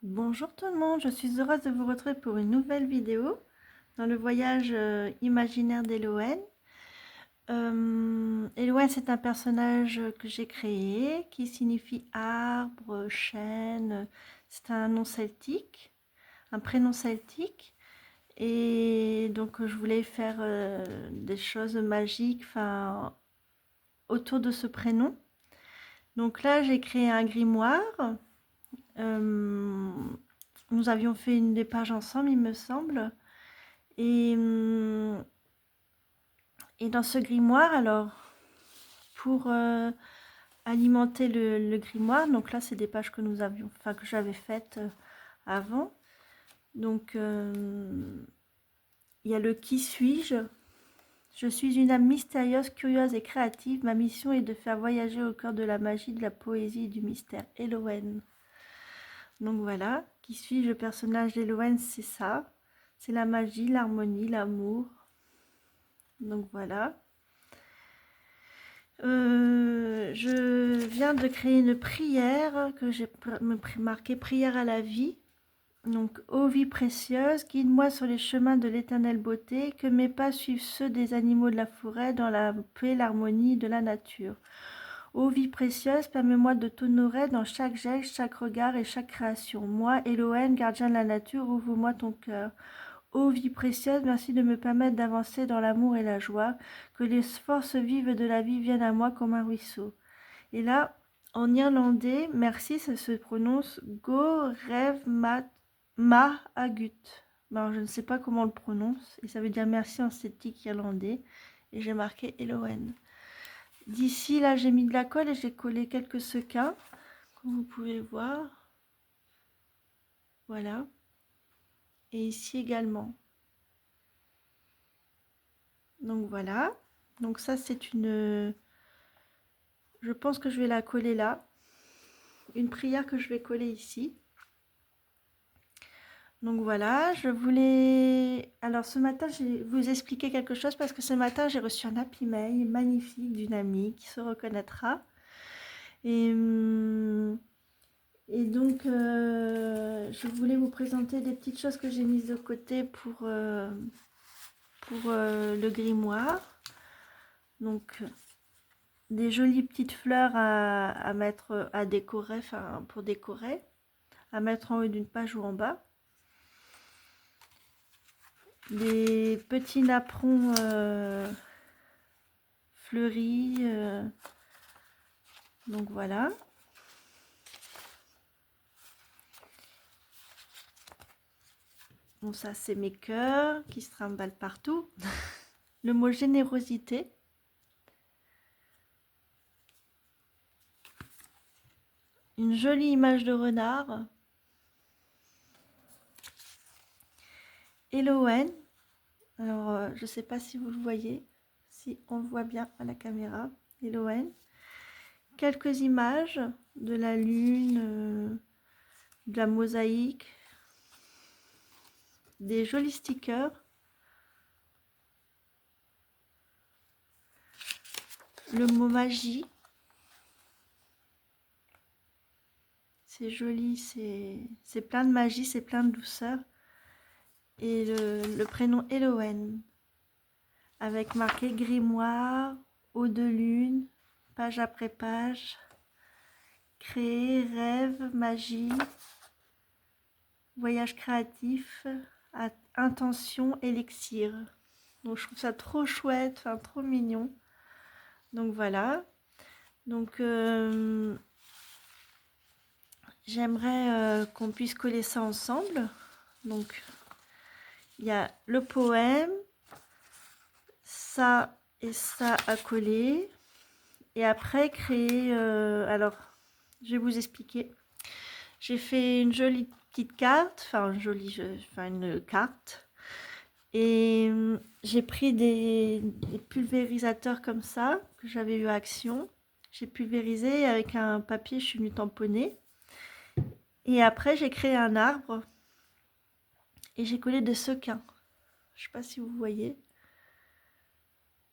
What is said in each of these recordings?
Bonjour tout le monde, je suis heureuse de vous retrouver pour une nouvelle vidéo dans le voyage imaginaire d'Elohen. Elohen, c'est un personnage que j'ai créé qui signifie arbre, chêne. C'est un nom celtique, un prénom celtique. Et donc je voulais faire des choses magiques autour de ce prénom. Donc là, j'ai créé un grimoire. Euh, Nous avions fait une des pages ensemble, il me semble. Et, hum, et dans ce grimoire, alors, pour alimenter le grimoire, donc là, c'est des pages que nous avions, enfin, que j'avais faites avant. Donc, il y a le qui suis-je. Je suis une âme mystérieuse, curieuse et créative. Ma mission est de faire voyager au cœur de la magie, de la poésie et du mystère. Elohen. Donc voilà, qui suis-je, le personnage d'Elohen, c'est ça. C'est la magie, l'harmonie, l'amour. Donc voilà. Je viens de créer une prière que j'ai marquée prière à la vie. Donc, ô vie précieuse, guide-moi sur les chemins de l'éternelle beauté, que mes pas suivent ceux des animaux de la forêt dans la paix, l'harmonie de la nature. Ô vie précieuse, permets-moi de t'honorer dans chaque geste, chaque regard et chaque création. Moi, Elohim, gardien de la nature, ouvre-moi ton cœur. Ô vie précieuse, merci de me permettre d'avancer dans l'amour et la joie, que les forces vives de la vie viennent à moi comme un ruisseau. Et là, en irlandais, merci, ça se prononce Go Rev Ma Agut. Alors, je ne sais pas comment on le prononce, et ça veut dire merci en celtique irlandais, et j'ai marqué Elohen. D'ici, là, j'ai mis de la colle et j'ai collé quelques sequins, comme vous pouvez voir. Voilà. Et ici également. Donc voilà. Donc ça, c'est une... Je pense que je vais la coller là. Une prière que je vais coller ici. Donc voilà, je voulais... Alors ce matin, je vais vous expliquer quelque chose parce que ce matin, j'ai reçu un happy mail magnifique d'une amie qui se reconnaîtra. Et, et donc, je voulais vous présenter des petites choses que j'ai mises de côté pour le grimoire. Donc, des jolies petites fleurs à mettre, à décorer, enfin pour décorer, à mettre en haut d'une page ou en bas. Des petits napperons fleuris. Donc voilà. Bon, ça, c'est mes cœurs qui se trimballent partout. Le mot générosité. Une jolie image de renard. Elohen. Alors, je ne sais pas si vous le voyez, si on le voit bien à la caméra. Elohen. Quelques images de la lune, de la mosaïque, des jolis stickers. Le mot magie. C'est joli, c'est plein de magie, c'est plein de douceur. Et le prénom Elohen, avec marqué grimoire, eau de lune, page après page, créer, rêve, magie, voyage créatif, intention, élixir. Donc je trouve ça trop chouette, enfin trop mignon. Donc voilà. Donc j'aimerais qu'on puisse coller ça ensemble. Donc il y a le poème, ça et ça à coller. Et après créer... alors, je vais vous expliquer. J'ai fait une jolie petite carte, enfin une carte. Et j'ai pris des pulvérisateurs comme ça, que j'avais eu à Action. J'ai pulvérisé avec un papier, je suis venue tamponner. Et après, j'ai créé un arbre. Et j'ai collé des sequins. Je ne sais pas si vous voyez.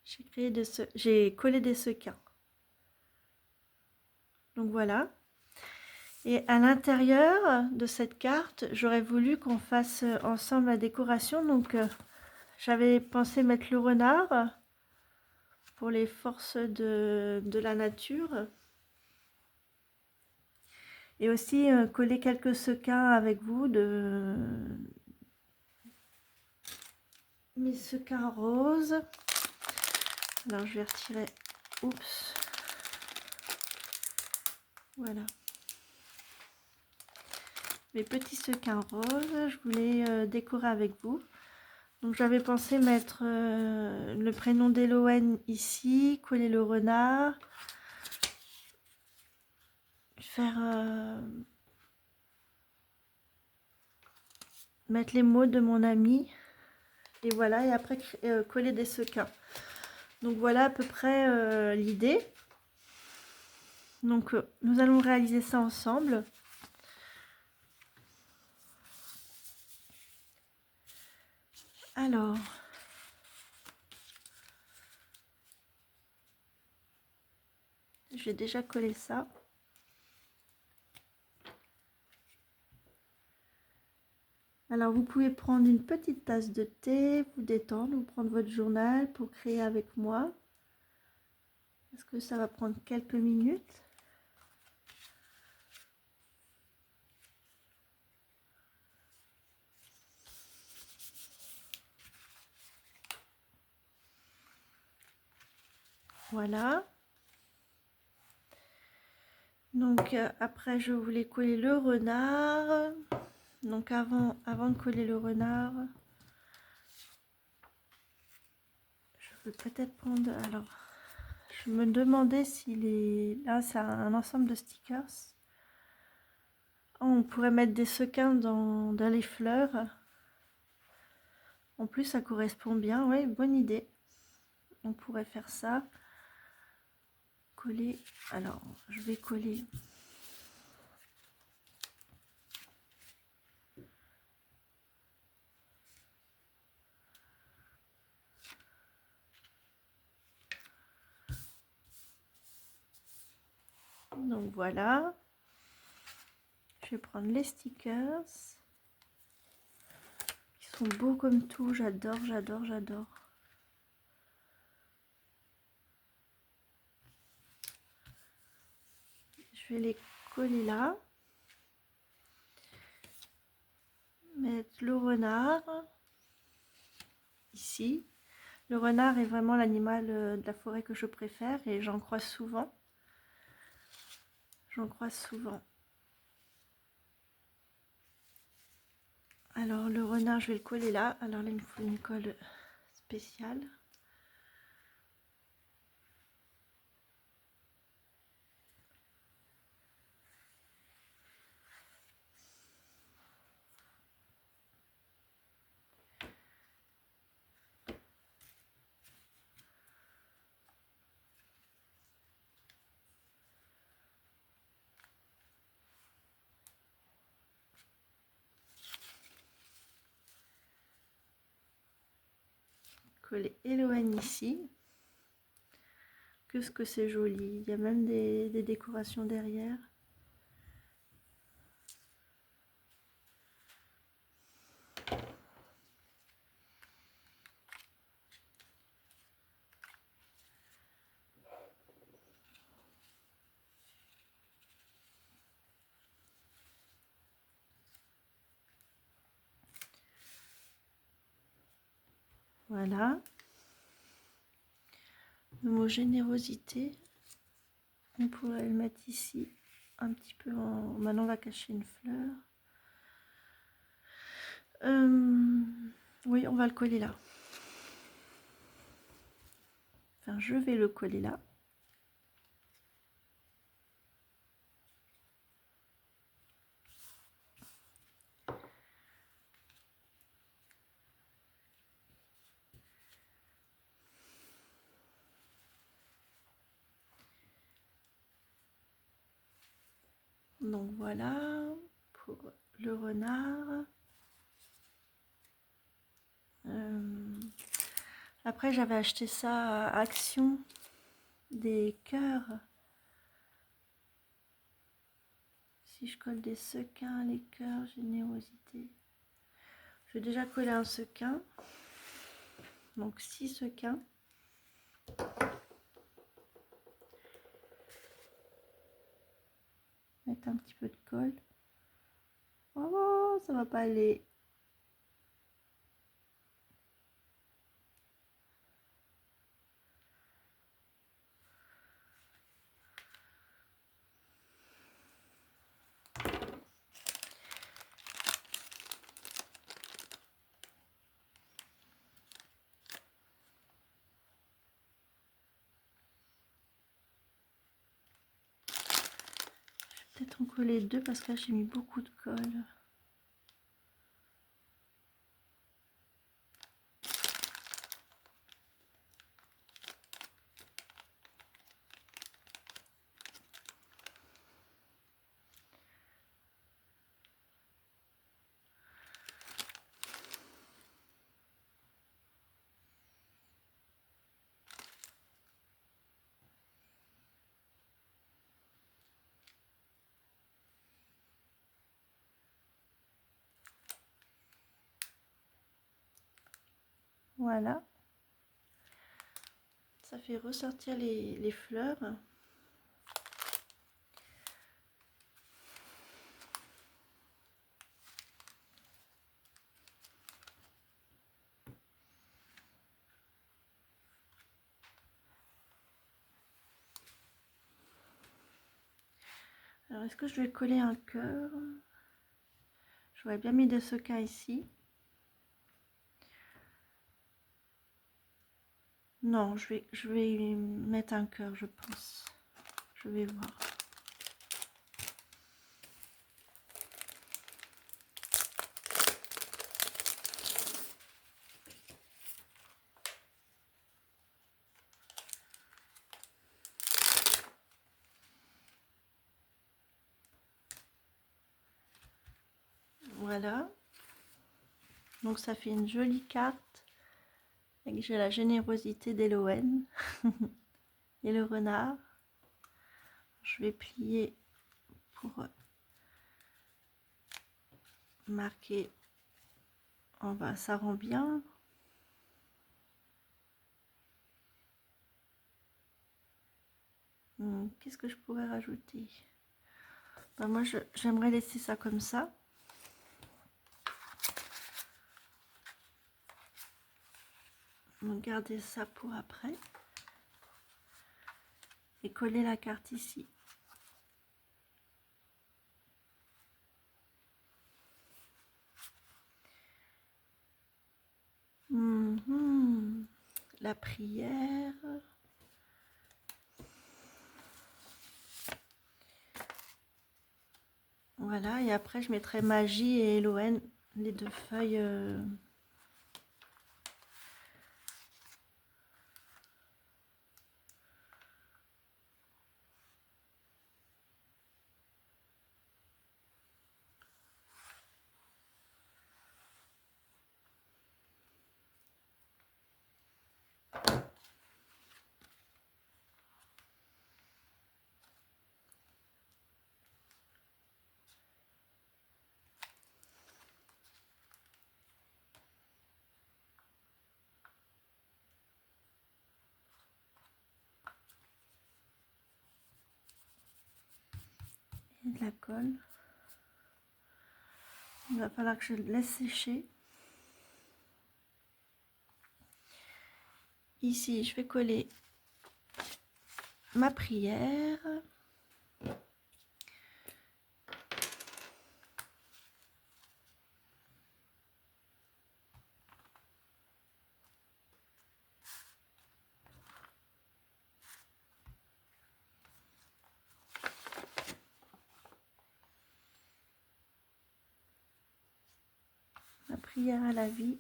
J'ai collé des sequins. Donc voilà. Et à l'intérieur de cette carte, j'aurais voulu qu'on fasse ensemble la décoration. Donc, j'avais pensé mettre le renard pour les forces de la nature. Et aussi coller quelques sequins avec vous de mes sequins roses. Alors, je vais retirer. Oups. Voilà. Mes petits sequins roses, je voulais décorer avec vous. Donc j'avais pensé mettre le prénom d'Elowen ici, coller le renard, faire mettre les mots de mon ami, et voilà, et après coller des sequins. Donc voilà à peu près l'idée. Donc nous allons réaliser ça ensemble. Alors, j'ai déjà collé ça. Alors vous pouvez prendre une petite tasse de thé, vous détendre, ou prendre votre journal pour créer avec moi. Parce que ça va prendre quelques minutes. Voilà. Donc après je voulais coller le renard. Donc avant de coller le renard, je peux peut-être prendre... Alors, je me demandais s'il est... Là, c'est un ensemble de stickers. Oh, on pourrait mettre des sequins dans les fleurs. En plus, ça correspond bien. Oui, bonne idée. On pourrait faire ça. Coller. Alors, je vais coller... Donc voilà. Je vais prendre les stickers. Ils sont beaux comme tout. J'adore, j'adore, j'adore. Je vais les coller là. Mettre le renard ici. Le renard est vraiment l'animal de la forêt que je préfère et j'en croise souvent. J'en croise souvent. Alors le renard, je vais le coller là. Alors là, il me faut une colle spéciale. Coller Eloane ici. Qu'est-ce que c'est joli. Il y a même des décorations derrière. Voilà. Le mot générosité, on pourrait le mettre ici, un petit peu en... Maintenant, on va cacher une fleur. Oui, on va le coller là. Enfin, je vais le coller là. Donc voilà pour le renard. Après j'avais acheté ça à Action, des cœurs. Si si je colle des sequins, les cœurs, générosité. Je vais déjà coller un sequin. Donc 6 sequins. Mettre un petit peu de colle. Oh, ça va pas aller. Peut-être en coller 2 parce que là j'ai mis beaucoup de colle. Voilà. Ça fait ressortir les fleurs. Alors, est-ce que je vais coller un cœur? J'aurais bien mis des sequins ici. Non, je vais mettre un cœur, je pense. Je vais voir. Voilà. Donc ça fait une jolie carte. Et j'ai la générosité d'Elohen et le renard. Je vais plier pour marquer en bas. Ça rend bien. Qu'est-ce que je pourrais rajouter? Ben moi, j'aimerais laisser ça comme ça. Donc, garder ça pour après. Et coller la carte ici. La prière. Voilà, et après je mettrai Magie et Elohen, les deux feuilles. Et de la colle. Il va falloir que je le laisse sécher. Ici, je vais coller ma prière. Ma prière à la vie.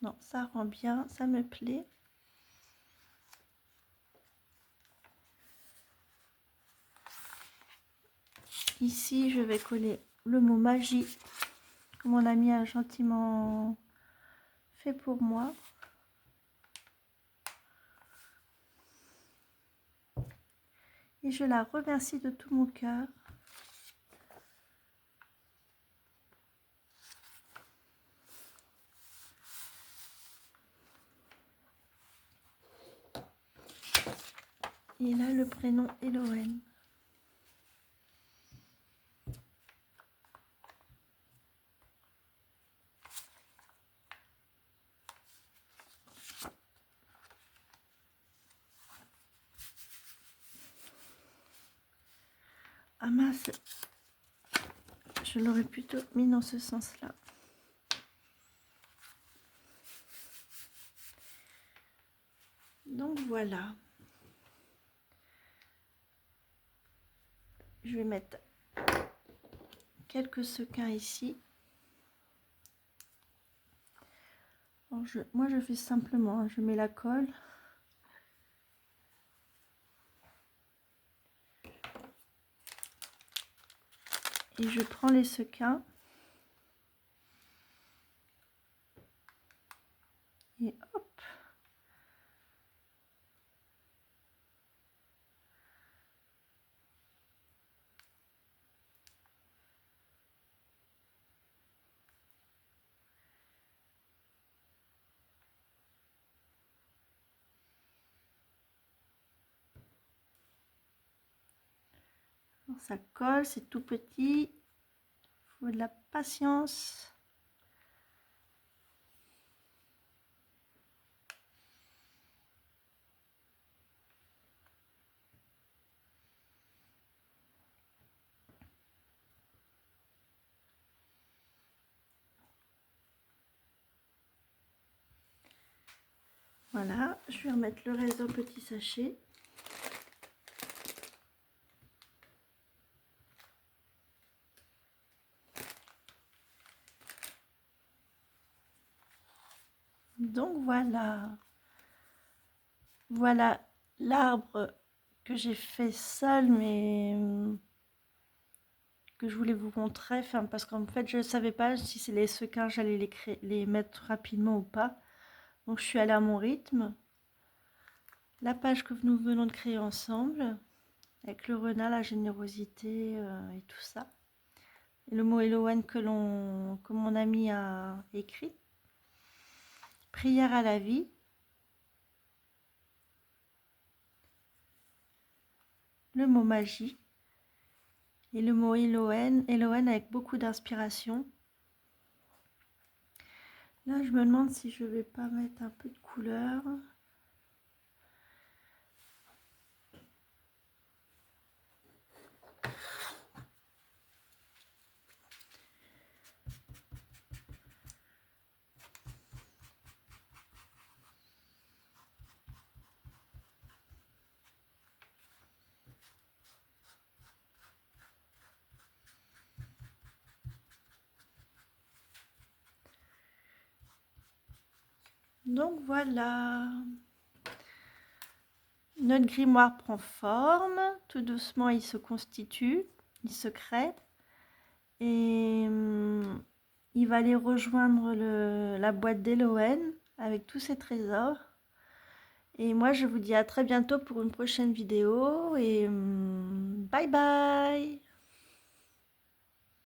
Non, ça rend bien, ça me plaît. Ici, je vais coller le mot magie que mon ami a gentiment fait pour moi. Et je la remercie de tout mon cœur. Et là, le prénom Elohen. Ah mince, je l'aurais plutôt mis dans ce sens-là. Donc voilà. Je vais mettre quelques sequins ici. Alors moi je fais simplement, hein, je mets la colle. Et je prends les sequins. Et hop. Alors, ça colle, c'est tout petit. Il faut de la patience. Voilà, je vais remettre le reste dans le petit sachet. Donc voilà. Voilà l'arbre que j'ai fait seul, mais que je voulais vous montrer. Enfin, parce qu'en fait, je ne savais pas si c'est les sequins, j'allais les mettre rapidement ou pas. Donc, je suis allée à mon rythme. La page que nous venons de créer ensemble, avec le renard, la générosité et tout ça. Et le mot Elohen que mon ami a écrit. Prière à la vie. Le mot magie. Et le mot Elohen, Elohen avec beaucoup d'inspiration. Là, je me demande si je vais pas mettre un peu de couleur. Donc voilà, notre grimoire prend forme, tout doucement il se constitue, il se crée et il va aller rejoindre la boîte d'Elohen avec tous ses trésors. Et moi je vous dis à très bientôt pour une prochaine vidéo et bye bye.